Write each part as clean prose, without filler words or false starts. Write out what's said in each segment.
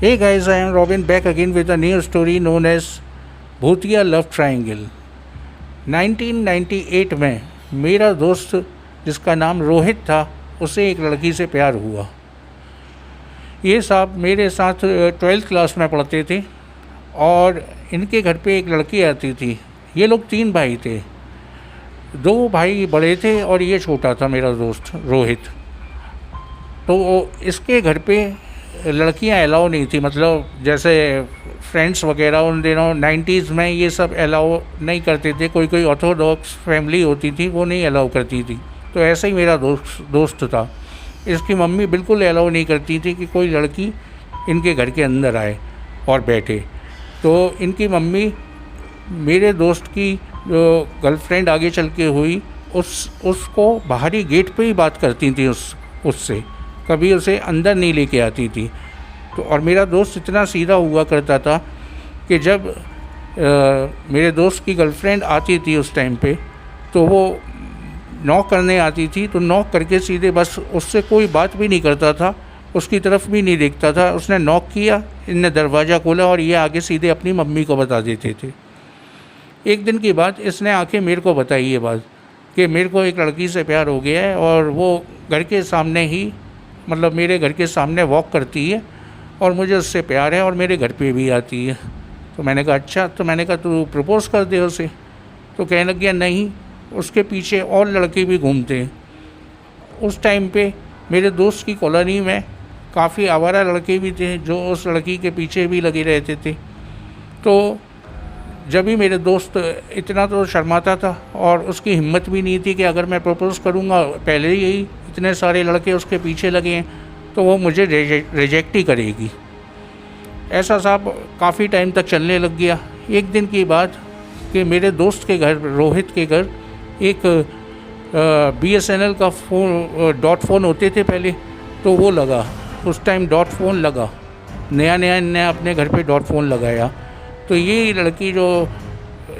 Hey guys, I am Robin back again with a new story known as भूतिया love triangle. 1998 में मेरा दोस्त जिसका नाम रोहित था उसे एक लड़की से प्यार हुआ। ये साहब मेरे साथ 12th क्लास में पढ़ते थे और इनके घर पे एक लड़की आती थी। ये लोग 3 भाई थे, 2 भाई बड़े थे और ये छोटा था मेरा दोस्त रोहित। तो इसके घर पे लड़कियां अलाउ नहीं थी, मतलब जैसे फ्रेंड्स वगैरह उन दिनों 90s में ये सब अलाउ नहीं करते थे। कोई कोई ऑर्थोडॉक्स फैमिली होती थी वो नहीं अलाउ करती थी। तो ऐसा ही मेरा दोस्त था। इसकी मम्मी बिल्कुल अलाउ नहीं करती थी कि कोई लड़की इनके घर के अंदर आए और बैठे। तो इनकी मम्मी मेरे दोस्त की जो गर्लफ्रेंड आगे चल के हुई उसको बाहरी गेट पे ही बात करती थी उससे, कभी उसे अंदर नहीं लेके आती थी। तो और मेरा दोस्त इतना सीधा हुआ करता था कि जब मेरे दोस्त की गर्लफ्रेंड आती थी उस टाइम पे, तो वो नॉक करने आती थी तो नॉक करके सीधे बस उससे कोई बात भी नहीं करता था, उसकी तरफ भी नहीं देखता था। उसने नॉक किया, इनने दरवाज़ा खोला और ये आगे सीधे अपनी मम्मी को बता देते थे। एक दिन की बात इसने आके मेरे को बताई ये बात कि मेरे को एक लड़की से प्यार हो गया है और वो घर के सामने ही, मतलब मेरे घर के सामने वॉक करती है और मुझे उससे प्यार है और मेरे घर पे भी आती है। तो मैंने कहा अच्छा। तो मैंने कहा तू प्रपोज़ कर दे उसे। तो कहने लग गया नहीं, उसके पीछे और लड़के भी घूमते हैं। उस टाइम पे मेरे दोस्त की कॉलोनी में काफ़ी आवारा लड़के भी थे जो उस लड़की के पीछे भी लगे रहते थे। तो जब भी मेरे दोस्त इतना तो शर्माता था और उसकी हिम्मत भी नहीं थी कि अगर मैं प्रपोज़ करूँगा, पहले ही इतने सारे लड़के उसके पीछे लगे हैं तो वो मुझे रिजेक्ट ही करेगी। ऐसा साहब काफ़ी टाइम तक चलने लग गया। एक दिन की बात कि मेरे दोस्त के घर, रोहित के घर, एक BSNL का फ़ोन, डॉट फ़ोन होते थे पहले, तो वो लगा। उस टाइम डॉट फ़ोन लगा, नया अपने घर पे डॉट फ़ोन लगाया। तो ये लड़की जो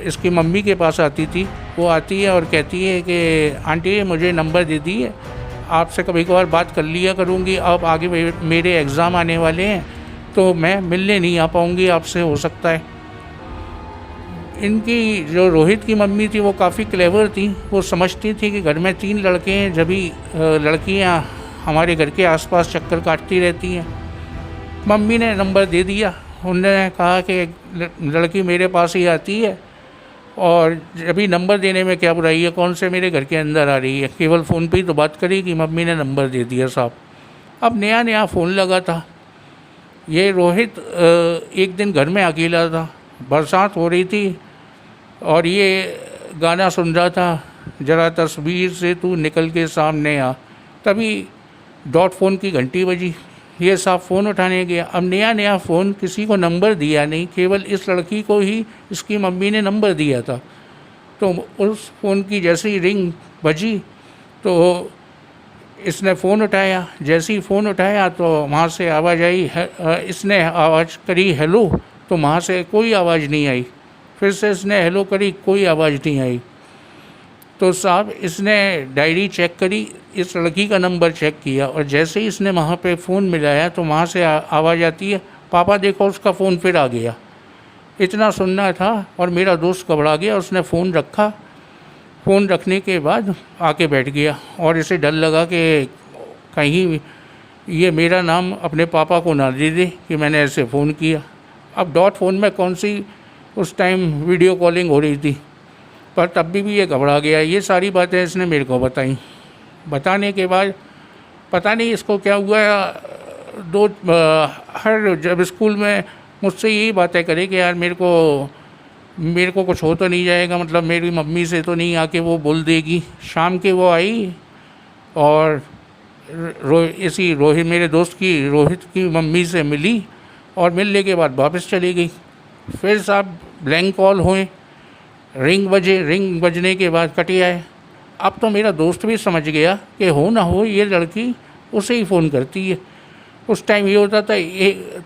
इसकी मम्मी के पास आती थी, वो आती है और कहती है कि आंटी मुझे नंबर दे दी है, आपसे कभी कभार बात कर लिया करूँगी, अब आगे मेरे एग्ज़ाम आने वाले हैं तो मैं मिलने नहीं आ पाऊँगी आपसे, हो सकता है। इनकी जो रोहित की मम्मी थी वो काफ़ी क्लेवर थी। वो समझती थी कि घर में 3 लड़के हैं, जब भी लड़कियाँ हमारे घर के आसपास चक्कर काटती रहती हैं। मम्मी ने नंबर दे दिया। उन्होंने कहा कि लड़की मेरे पास ही आती है और अभी नंबर देने में क्या बुराई है, कौन से मेरे घर के अंदर आ रही है, केवल फ़ोन पे ही तो बात करेगी। मम्मी ने नंबर दे दिया साहब। अब नया फ़ोन लगा था। ये रोहित एक दिन घर में अकेला था, बरसात हो रही थी और ये गाना सुन रहा था, ज़रा तस्वीर से तू निकल के सामने आ। तभी डॉट फ़ोन की घंटी बजी। ये साहब फ़ोन उठाने गया। अब नया फ़ोन, किसी को नंबर दिया नहीं, केवल इस लड़की को ही इसकी मम्मी ने नंबर दिया था। तो उस फ़ोन की जैसे ही रिंग बजी तो इसने फ़ोन उठाया। जैसे ही फ़ोन उठाया तो वहाँ से आवाज़ आई, इसने आवाज़ करी हेलो, तो वहाँ से कोई आवाज़ नहीं आई। फिर से इसने हेलो करी, कोई आवाज़ नहीं आई। तो साहब इसने डायरी चेक करी, इस लड़की का नंबर चेक किया और जैसे ही इसने वहाँ पे फ़ोन मिलाया तो वहाँ से आवाज़ आती है, पापा देखो उसका फ़ोन फिर आ गया। इतना सुनना था और मेरा दोस्त घबरा गया। उसने फ़ोन रखा। फ़ोन रखने के बाद आके बैठ गया और इसे डर लगा कि कहीं ये मेरा नाम अपने पापा को ना दे दे कि मैंने ऐसे फ़ोन किया। अब डॉट फ़ोन में कौन सी उस टाइम वीडियो कॉलिंग हो रही थी, पर तब भी ये घबरा गया। ये सारी बातें इसने मेरे को बताई। बताने के बाद पता नहीं इसको क्या हुआ, हर जब स्कूल में मुझसे यही बातें करे कि यार मेरे को कुछ हो तो नहीं जाएगा, मतलब मेरी मम्मी से तो नहीं आके वो बोल देगी। शाम के वो आई और रोहित, मेरे दोस्त की, रोहित की मम्मी से मिली और मिलने के बाद वापस चली गई। फिर साहब ब्लैंक कॉल हुए, रिंग बजने के बाद कटी आए। अब तो मेरा दोस्त भी समझ गया कि हो ना हो ये लड़की उसे ही फ़ोन करती है। उस टाइम ये होता था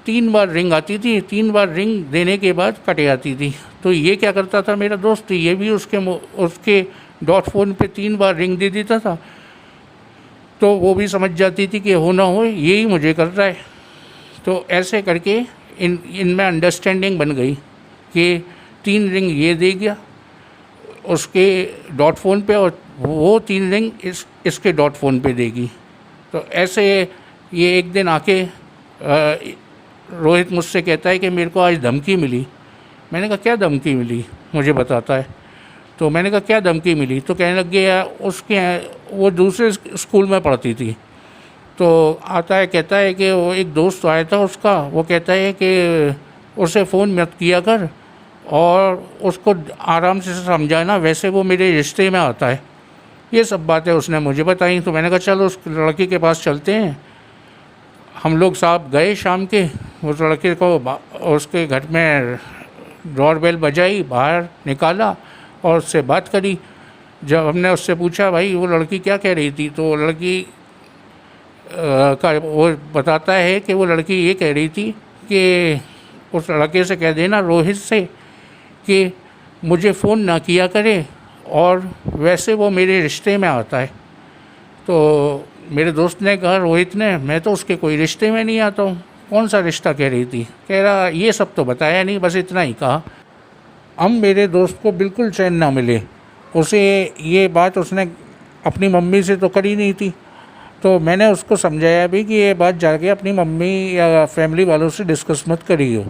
3 बार रिंग आती थी, 3 बार रिंग देने के बाद कट जाती थी। तो ये क्या करता था मेरा दोस्त, ये भी उसके डॉट फ़ोन पे 3 बार रिंग दे देता था। तो वो भी समझ जाती थी कि हो ना हो यही मुझे कर रहा है। तो ऐसे करके इनमें अंडरस्टैंडिंग बन गई कि 3 रिंग ये दे गया उसके डॉट फ़ोन पे और वो 3 रिंग इसके डॉट फ़ोन पे देगी। तो ऐसे ये एक दिन आके रोहित मुझसे कहता है कि मेरे को आज धमकी मिली। मैंने कहा क्या धमकी मिली, मुझे बताता है। तो मैंने कहा क्या धमकी मिली, तो कहने लग गया उसके वो दूसरे स्कूल में पढ़ती थी। तो आता है कहता है कि वो एक दोस्त आया था उसका, वो कहता है कि उसे फ़ोन मत किया कर और उसको आराम से समझाना, वैसे वो मेरे रिश्ते में आता है। ये सब बातें उसने मुझे बताई। तो मैंने कहा चलो उस लड़की के पास चलते हैं। हम लोग साहब गए शाम के, उस लड़के को उसके घर में डोरबेल बजाई, बाहर निकाला और उससे बात करी। जब हमने उससे पूछा भाई वो लड़की क्या कह रही थी, तो लड़की का वो बताता है कि वो लड़की ये कह रही थी कि उस लड़के से कह देना रोहित से कि मुझे फ़ोन ना किया करे और वैसे वो मेरे रिश्ते में आता है। तो मेरे दोस्त ने कहा रोहित ने, मैं तो उसके कोई रिश्ते में नहीं आता हूँ। कौन सा रिश्ता कह रही थी? कह रहा ये सब तो बताया नहीं, बस इतना ही कहा। अब मेरे दोस्त को बिल्कुल चैन ना मिले। उसे ये बात उसने अपनी मम्मी से तो करी नहीं थी। तो मैंने उसको समझाया भी कि ये बात जाके अपनी मम्मी या फैमिली वालों से डिस्कस मत करियो।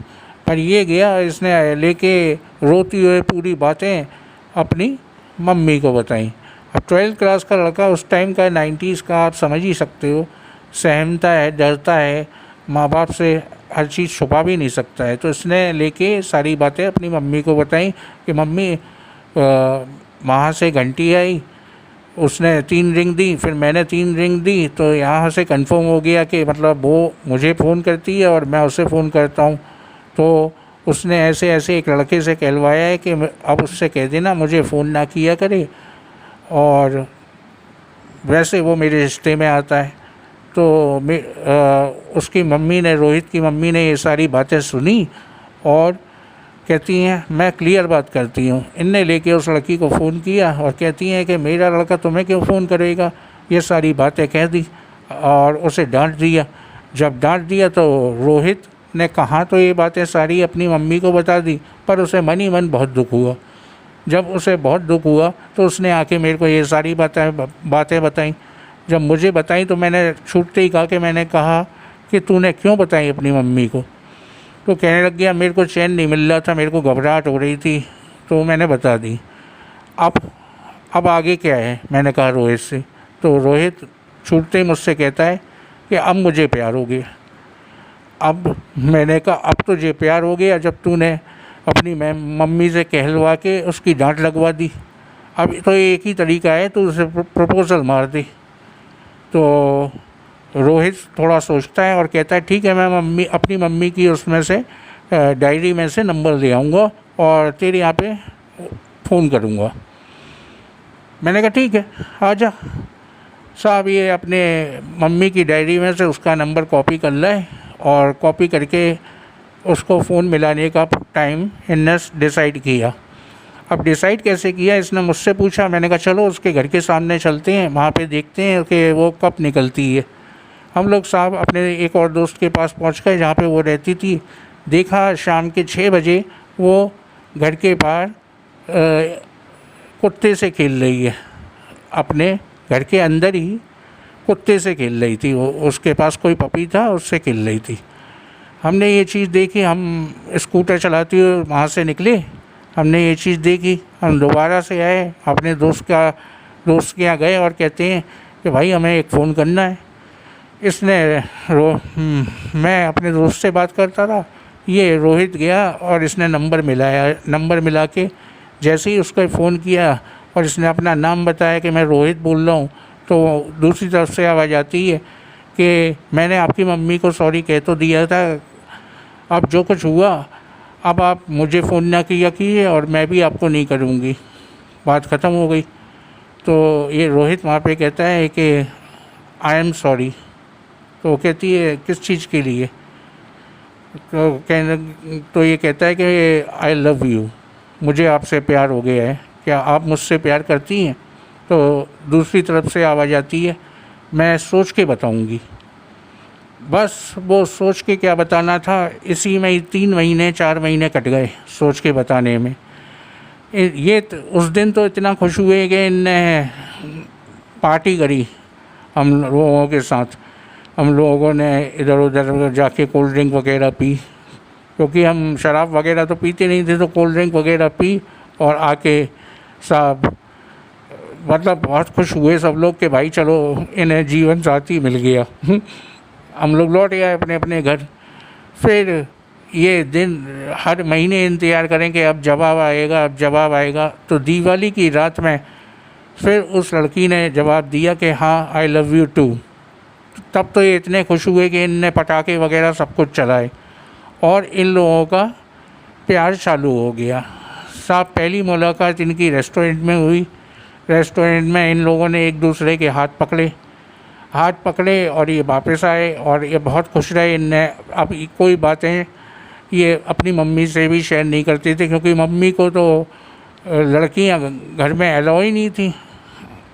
पर ये गया, इसने लेके रोती हुए पूरी बातें अपनी मम्मी को बताई। अब 12th क्लास का लड़का उस टाइम का 90s का, आप समझ ही सकते हो, सहमता है, डरता है, माँ बाप से हर चीज़ छुपा भी नहीं सकता है। तो इसने लेके सारी बातें अपनी मम्मी को बताई कि मम्मी वहाँ से घंटी आई, उसने 3 रिंग दी, फिर मैंने 3 रिंग दी, तो यहाँ से कंफर्म हो गया कि मतलब वो मुझे फ़ोन करती है और मैं उसे फ़ोन करता हूँ। तो उसने ऐसे ऐसे एक लड़के से कहलवाया है कि अब उससे कह देना मुझे फ़ोन ना किया करे और वैसे वो मेरे रिश्ते में आता है। तो उसकी मम्मी ने, रोहित की मम्मी ने ये सारी बातें सुनी और कहती हैं मैं क्लियर बात करती हूँ। इनने लेके उस लड़की को फ़ोन किया और कहती हैं कि मेरा लड़का तुम्हें क्यों फ़ोन करेगा, ये सारी बातें कह दी और उसे डांट दिया। जब डांट दिया तो रोहित ने कहा तो ये बातें सारी अपनी मम्मी को बता दी, पर उसे मन ही मन बहुत दुख हुआ। जब उसे बहुत दुख हुआ तो उसने आके मेरे को ये सारी बातें बताई। जब मुझे बताई तो मैंने छूटते ही कहा कि मैंने कहा कि तूने क्यों बताई अपनी मम्मी को? तो कहने लग गया मेरे को चैन नहीं मिल रहा था, मेरे को घबराहट हो रही थी, तो मैंने बता दी। अब आगे क्या है, मैंने कहा रोहित से। तो रोहित छूटते ही मुझसे कहता है कि अब मुझे प्यार हो गया। अब मैंने कहा अब तुझे प्यार हो गया जब तूने अपनी मम्मी से कहलवा के उसकी डांट लगवा दी। अब तो एक ही तरीका है, तो उसे प्रपोज़ल मार दे। तो रोहित थोड़ा सोचता है और कहता है ठीक है, मैं अपनी मम्मी की उसमें से डायरी में से नंबर ले आऊँगा और तेरे यहाँ पे फ़ोन करूँगा। मैंने कहा ठीक है, आ जा। साहब ये अपने मम्मी की डायरी में से उसका नंबर कॉपी कर लाए और कॉपी करके उसको फ़ोन मिलाने का टाइम इनने डिसाइड किया। अब डिसाइड कैसे किया, इसने मुझसे पूछा। मैंने कहा चलो उसके घर के सामने चलते हैं, वहाँ पे देखते हैं कि वो कब निकलती है। हम लोग साहब अपने एक और दोस्त के पास पहुँच गए जहाँ पे वो रहती थी। देखा शाम के 6 बजे वो घर के बाहर कुत्ते से खेल रही है, अपने घर के अंदर ही कुत्ते से खेल रही थी। वो उसके पास कोई पपी था, उससे खेल रही थी। हमने ये चीज़ देखी, हम स्कूटर चलाते हुए वहाँ से निकले, हमने ये चीज़ देखी। हम दोबारा से आए, अपने दोस्त के यहाँ गए और कहते हैं कि भाई हमें एक फ़ोन करना है। मैं अपने दोस्त से बात करता था, ये रोहित गया और इसने नंबर मिलाया। नंबर मिला के जैसे ही उसको फ़ोन किया और इसने अपना नाम बताया कि मैं रोहित बोल रहा हूँ, तो दूसरी तरफ से आवाज़ आती है कि मैंने आपकी मम्मी को सॉरी कह तो दिया था, अब जो कुछ हुआ अब आप मुझे फ़ोन ना किया कीजिए और मैं भी आपको नहीं करूँगी। बात ख़त्म हो गई। तो ये रोहित वहाँ पे कहता है कि आई एम सॉरी। तो वो कहती है किस चीज़ के लिए? तो ये कहता है कि आई लव यू, मुझे आपसे प्यार हो गया है, क्या आप मुझसे प्यार करती हैं? तो दूसरी तरफ से आवाज़ आती है मैं सोच के बताऊंगी। बस वो सोच के क्या बताना था, इसी में ही 3 महीने 4 महीने कट गए सोच के बताने में। ये उस दिन तो इतना खुश हुए कि इनने पार्टी करी हम लोगों के साथ। हम लोगों ने इधर उधर जाके कोल्ड ड्रिंक वगैरह पी, क्योंकि हम शराब वगैरह तो पीते नहीं थे, तो कोल्ड ड्रिंक वगैरह पी और आके सब मतलब बहुत खुश हुए सब लोग कि भाई चलो इन्हें जीवन साथी मिल गया। हम लोग लौट आए अपने अपने घर। फिर ये दिन हर महीने इंतज़ार करें कि अब जवाब आएगा, अब जवाब आएगा। तो दिवाली की रात में फिर उस लड़की ने जवाब दिया कि हाँ आई लव यू टू। तब तो ये इतने खुश हुए कि इनने पटाखे वगैरह सब कुछ चलाए और इन लोगों का प्यार चालू हो गया। साहब पहली मुलाकात इनकी रेस्टोरेंट में हुई। रेस्टोरेंट में इन लोगों ने एक दूसरे के हाथ पकड़े और ये वापस आए और ये बहुत खुश रहे। इनने अब कोई बातें ये अपनी मम्मी से भी शेयर नहीं करती थी, क्योंकि मम्मी को तो लड़कियां घर में अलाउ ही नहीं थी।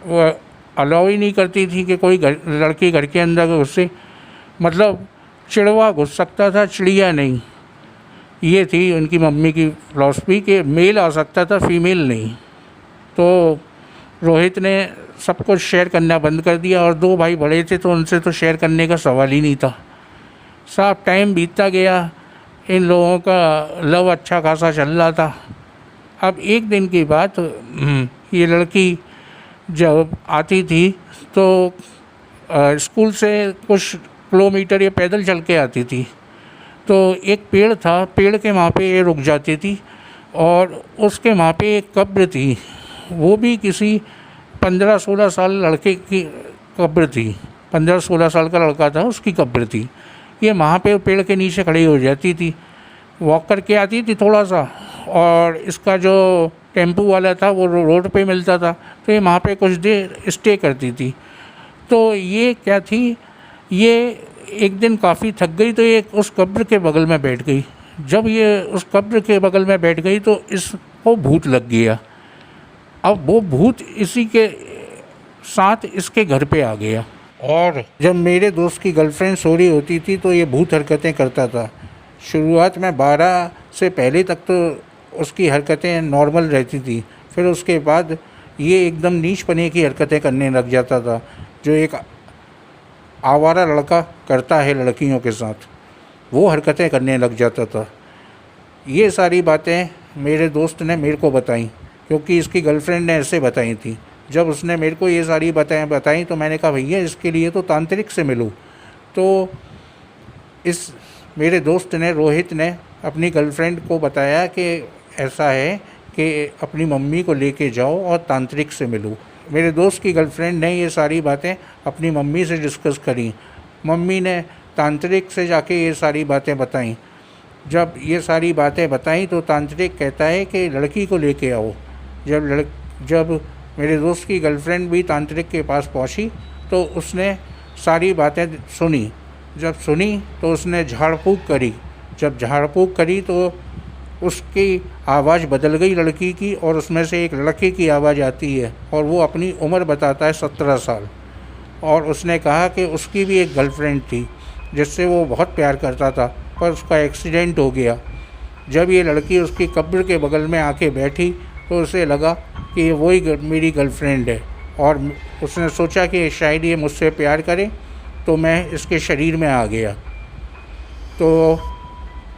वो अलाउ ही नहीं करती थी कि कोई लड़की घर के अंदर घुसे, मतलब चिड़वा घुस सकता था, चिड़िया नहीं। ये थी उनकी मम्मी की फिलॉसफी कि मेल आ सकता था, फीमेल नहीं। तो रोहित ने सब कुछ शेयर करना बंद कर दिया और 2 भाई बड़े थे तो उनसे तो शेयर करने का सवाल ही नहीं था। साहब टाइम बीतता गया, इन लोगों का लव अच्छा खासा चल रहा था। अब एक दिन की बात, ये लड़की जब आती थी तो स्कूल से कुछ किलोमीटर ये पैदल चल के आती थी। तो एक पेड़ था, पेड़ के वहाँ पे ये रुक जाती थी और उसके वहाँ पे एक कब्र थी। वो भी किसी 15-16 साल लड़के की कब्र थी। 15-16 साल का लड़का था, उसकी कब्र थी। ये वहाँ पे पेड़ के नीचे खड़ी हो जाती थी, वॉक करके आती थी थोड़ा सा, और इसका जो टेम्पू वाला था वो रोड पे मिलता था, तो ये वहाँ पे कुछ देर स्टे करती थी। तो ये क्या थी, ये एक दिन काफ़ी थक गई तो ये उस कब्र के बगल में बैठ गई। जब ये उस कब्र के बगल में बैठ गई तो इसको भूत लग गया। अब वो भूत इसी के साथ इसके घर पे आ गया। और जब मेरे दोस्त की गर्लफ्रेंड सो रही होती थी तो ये भूत हरकतें करता था। शुरुआत में 12 से पहले तक तो उसकी हरकतें नॉर्मल रहती थी, फिर उसके बाद ये एकदम नीच पने की हरकतें करने लग जाता था, जो एक आवारा लड़का करता है लड़कियों के साथ, वो हरकतें करने लग जाता था। ये सारी बातें मेरे दोस्त ने मेरे को बताई, क्योंकि इसकी गर्लफ्रेंड ने ऐसे बताई थी। जब उसने मेरे को ये सारी बातें बताई तो मैंने कहा भैया इसके लिए तो तांत्रिक से मिलूँ। तो इस मेरे दोस्त ने, रोहित ने, अपनी गर्लफ्रेंड को बताया कि ऐसा है कि अपनी मम्मी को लेके जाओ और तांत्रिक से मिलो। मेरे दोस्त की गर्लफ्रेंड ने ये सारी बातें अपनी मम्मी से डिस्कस करी। मम्मी ने तांत्रिक से जाके ये सारी बातें बताईं। जब ये सारी बातें बताईं तो तांत्रिक कहता है कि लड़की को लेके आओ। जब मेरे दोस्त की गर्लफ्रेंड भी तांत्रिक के पास पहुंची तो उसने सारी बातें सुनी। जब सुनी तो उसने झाड़ फूँक करी। जब झाड़ फूँक करी तो उसकी आवाज़ बदल गई लड़की की, और उसमें से एक लड़के की आवाज़ आती है और वो अपनी उम्र बताता है 17 साल। और उसने कहा कि उसकी भी एक गर्लफ्रेंड थी जिससे वो बहुत प्यार करता था, पर उसका एक्सीडेंट हो गया। जब ये लड़की उसकी कब्र के बगल में आके बैठी तो उसे लगा कि वही मेरी गर्लफ्रेंड है, और उसने सोचा कि शायद ये मुझसे प्यार करे, तो मैं इसके शरीर में आ गया। तो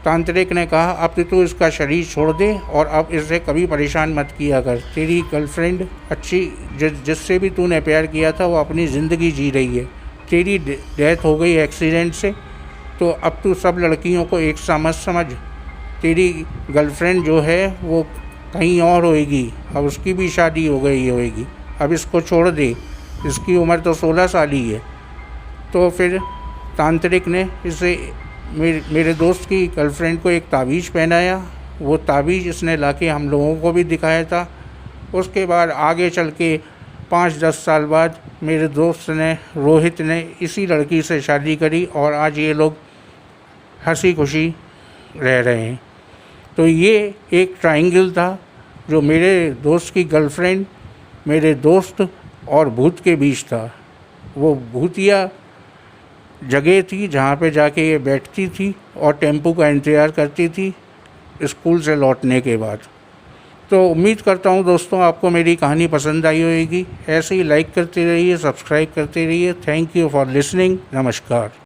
तांत्रिक ने कहा अब तो इसका शरीर छोड़ दे और अब इसे कभी परेशान मत किया कर। तेरी गर्लफ्रेंड अच्छी, जिससे भी तूने प्यार किया था वो अपनी ज़िंदगी जी रही है। तेरी डेथ हो गई एक्सीडेंट से, तो अब तू सब लड़कियों को एक सा मत समझ। तेरी गर्लफ्रेंड जो है वो कहीं और होएगी, अब उसकी भी शादी हो गई होएगी, अब इसको छोड़ दे, इसकी उम्र तो 16 साल ही है। तो फिर तांत्रिक ने इसे मेरे दोस्त की गर्लफ्रेंड को एक तावीज़ पहनाया। वो तावीज़ इसने लाके हम लोगों को भी दिखाया था। उसके बाद आगे चल के 5-10 साल बाद मेरे दोस्त ने, रोहित ने, इसी लड़की से शादी करी और आज ये लोग हंसी खुशी रह रहे हैं। तो ये एक ट्रायंगल था जो मेरे दोस्त की गर्लफ्रेंड, मेरे दोस्त और भूत के बीच था। वो भूतिया जगह थी जहाँ पे जाके ये बैठती थी और टेम्पो का इंतज़ार करती थी स्कूल से लौटने के बाद। तो उम्मीद करता हूँ दोस्तों आपको मेरी कहानी पसंद आई होगी। ऐसे ही लाइक करते रहिए, सब्सक्राइब करते रहिए। Thank you for listening. नमस्कार।